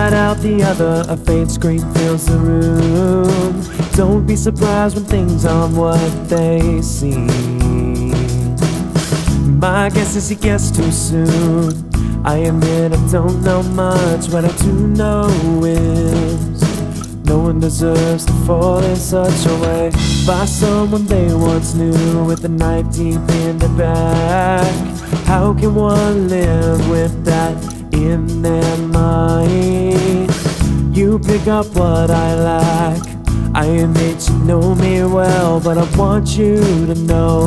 side out the other, a faint scream fills the room. Don't be surprised when things aren't what they seem. My guess is he guessed too soon. I admit I don't know much. What I do know is no one deserves to fall in such a way by someone they once knew with a knife deep in their back. How can one live with that in their mind? You pick up what I lack. I admit you know me well, but I want you to know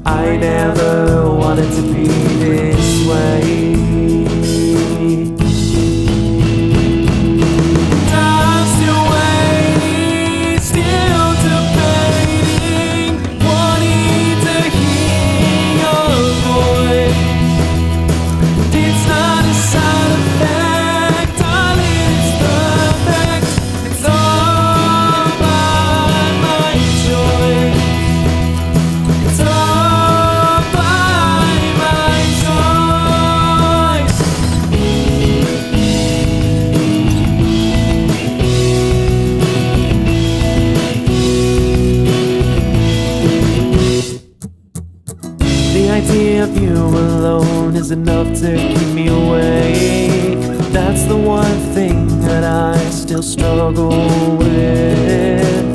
I never wanted to be this way. I'm still waiting, still debating, wanting to hear your voice. It's not a side effect, darling, it's perfect. It's all by my choice. It's all by my choice. The idea of you alone is enough to keep me awake. That's the one thing that I still struggle with.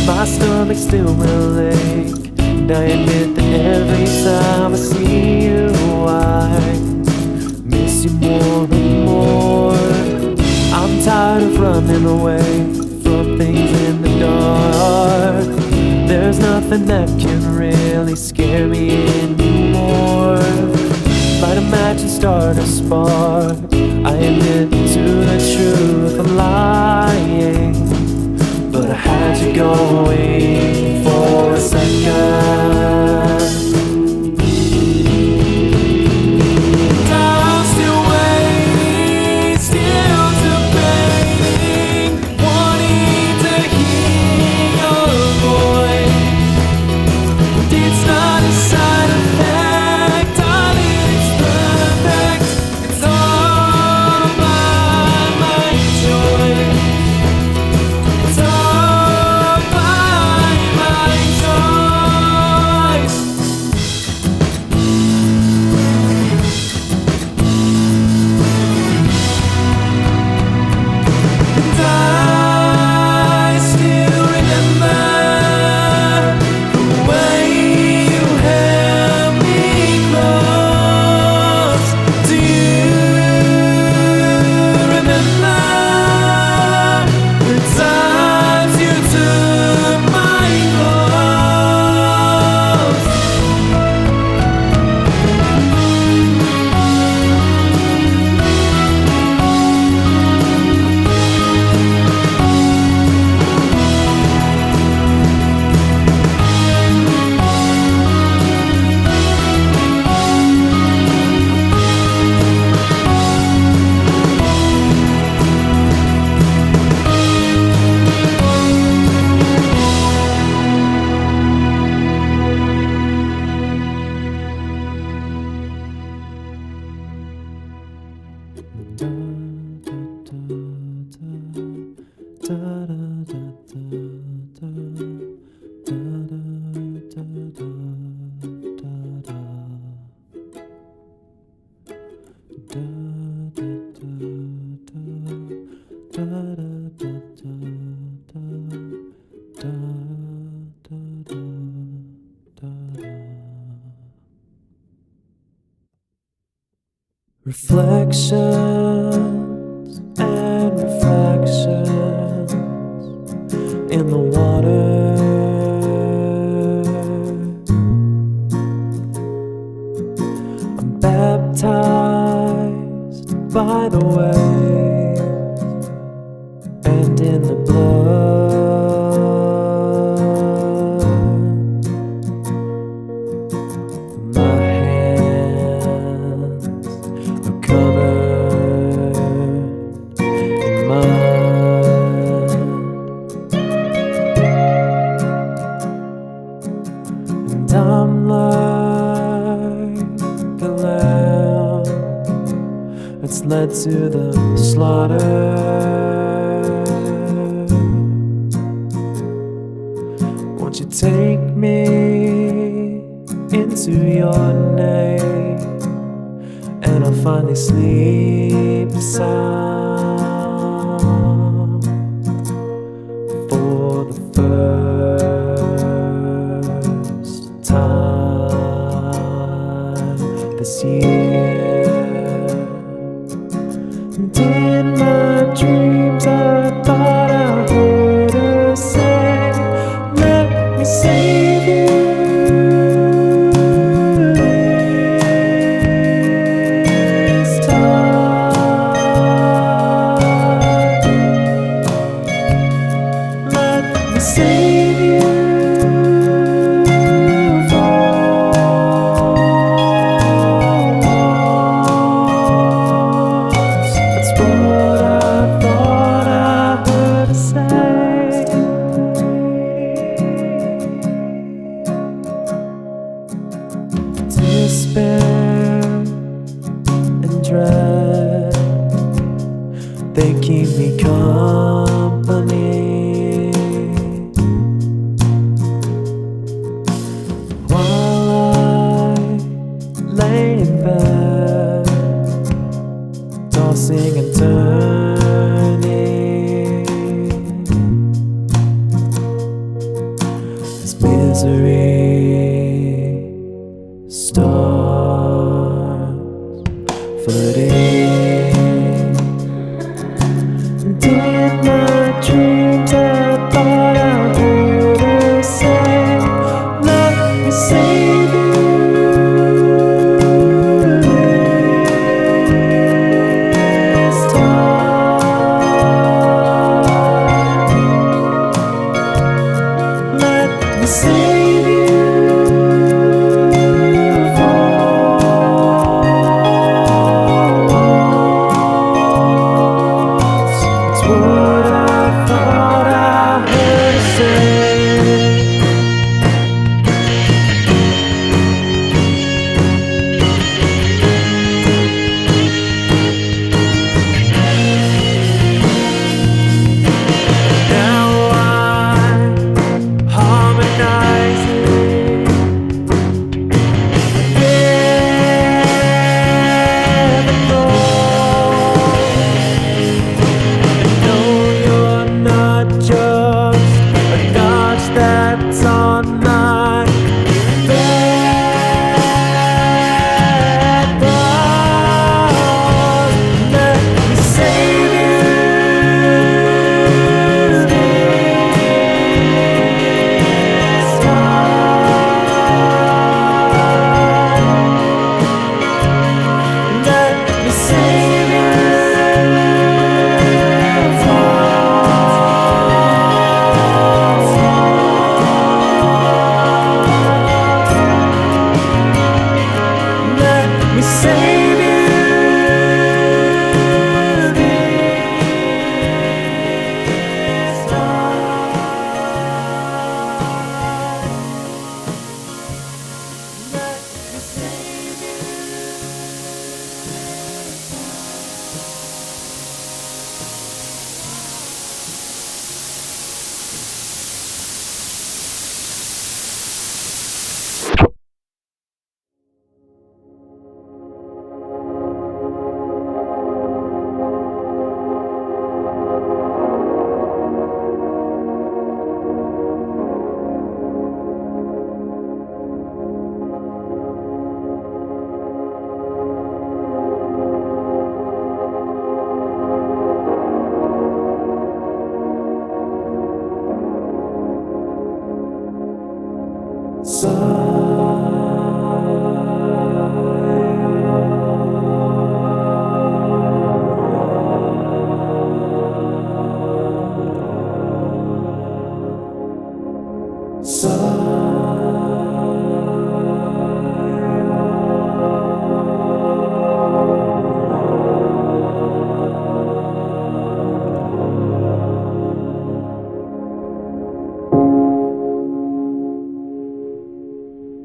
My stomach still will ache, and I admit that every time I see you I miss you more and more. I'm tired of running away from things in the dark. There's nothing that can really scare me anymore. Light a match and start a spark. I admit to the truth, I'm lying, but I had you going for a second. I'm still waiting, still debating, wanting to hear your voice. It's not a side effect, darling, it's perfect. It's all by my choice. It's all by my choice. And I still remember the way you held me close. Do you remember the times you took my clothes? Reflections and reflections in the water. I'm baptized by the waves and in the blood. My hands are covered in mud, and I'm like a lamb that's that's led to the slaughter. Won't you take me into your name, and I'll finally sleep sound for the first time this year. And in my dreams I thought I heard her say, let me save you this time. Let me save you once. That's what I thought I heard her say. Despair and dread, they keep me company while I lay in bed, tossing and turning. This misery starts flooding. And in my dreams I thought I heard her say, let me save you this time. Let me save you once. It's what I thought I heard her say. Now I'm harmonizing no, you're not just a notch that's on my backbone. Let me save you this time. Let me save you Let me save you this time. Let me save you.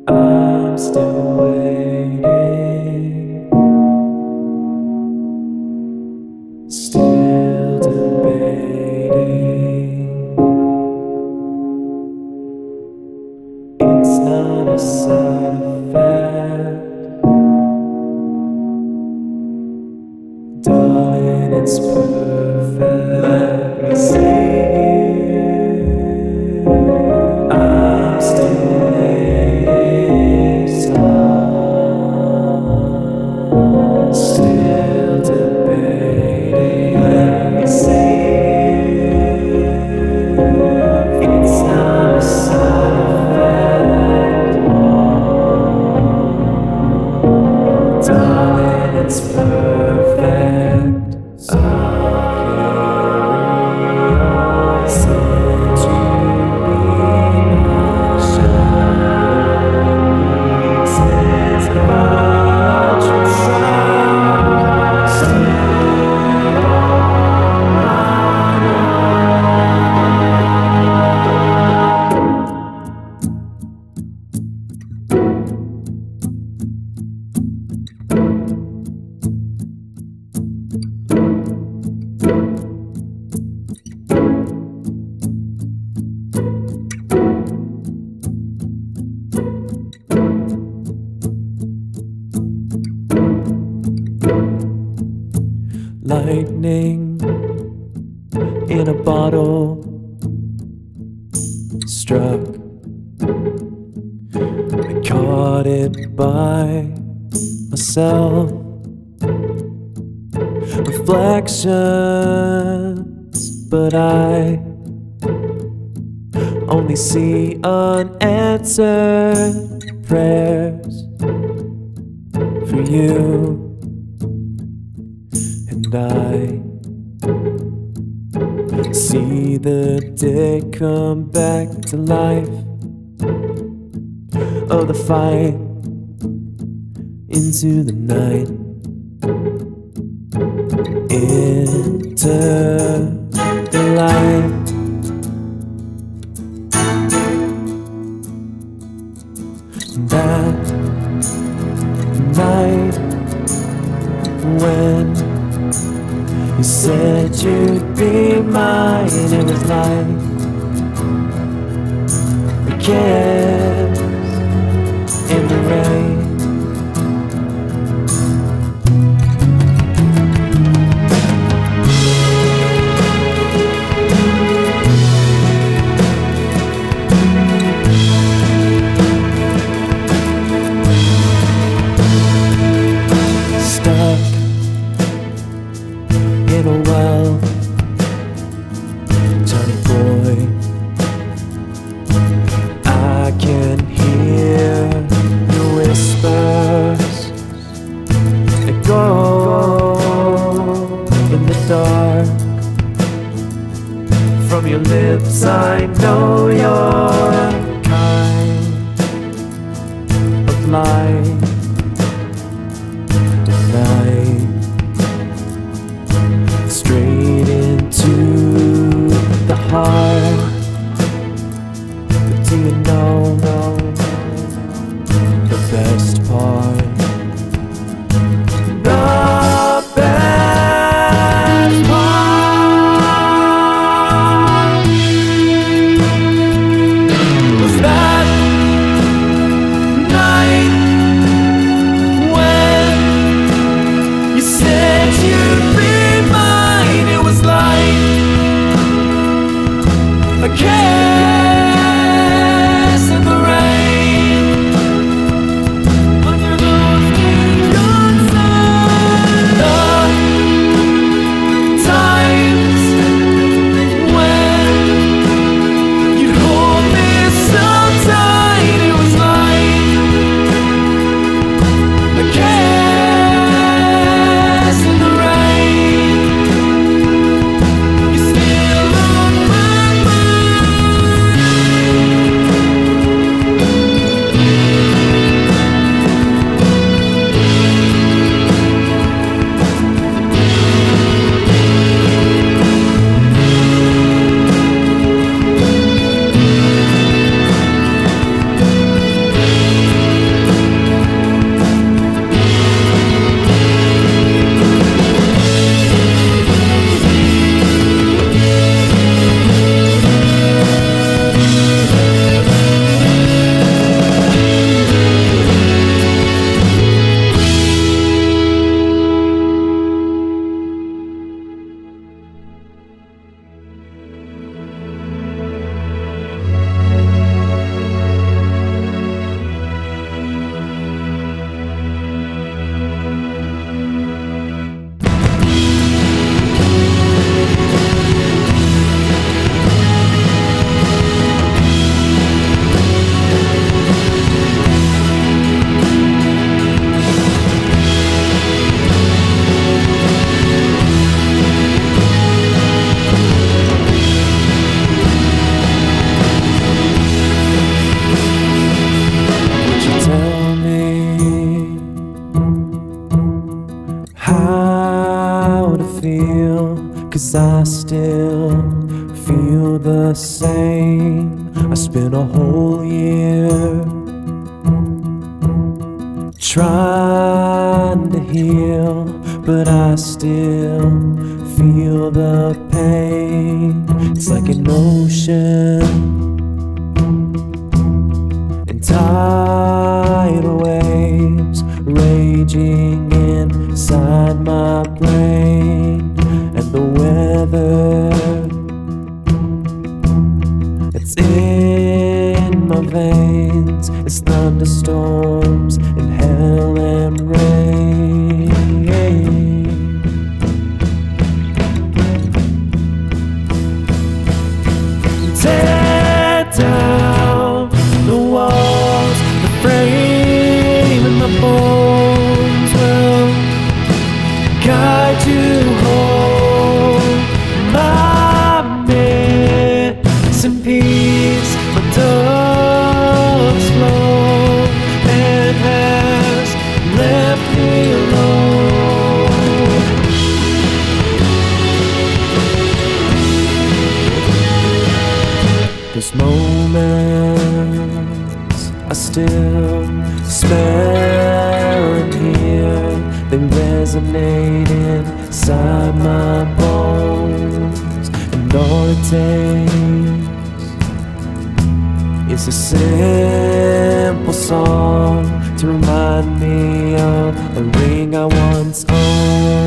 I'm still waiting. not a side effect. Darling, it's perfect. Let me see you. I'm still still debating. Let me see you. It's not a side effect. Darling, it's perfect. So carry on, since you be my shining pieces of ultrasound. Still on lightning in a bottle struck. I caught it by myself. Reflections, but I only see unanswered prayers for you. And I see the day come back to life. Oh, the fight into the night. Enter the light. That night when you said you'd be mine, it was like a kiss in the rain. Stuck in a well, Johnny boy, I can hear your whispers that go in the dark. From your lips I know you're kind of light and night. Straight into the heart. But do you know the best part? The best part was that night when you said you'd be mine. It was like a kiss in the rain. On your 'cause I still feel the same. I spent a whole year trying to heal, but I still feel the pain. It's like an ocean and tidal waves raging inside my brain. And the weather, it's in my veins. It's thunderstorms and hell and rain. Tear down the walls, the frame and the bones will guide you home. My missing piece, my dove's flow, and has left me alone. There's moments I still smell and hear. They resonate inside my bones. And all it takes is a simple song to remind me of a ring I once owned.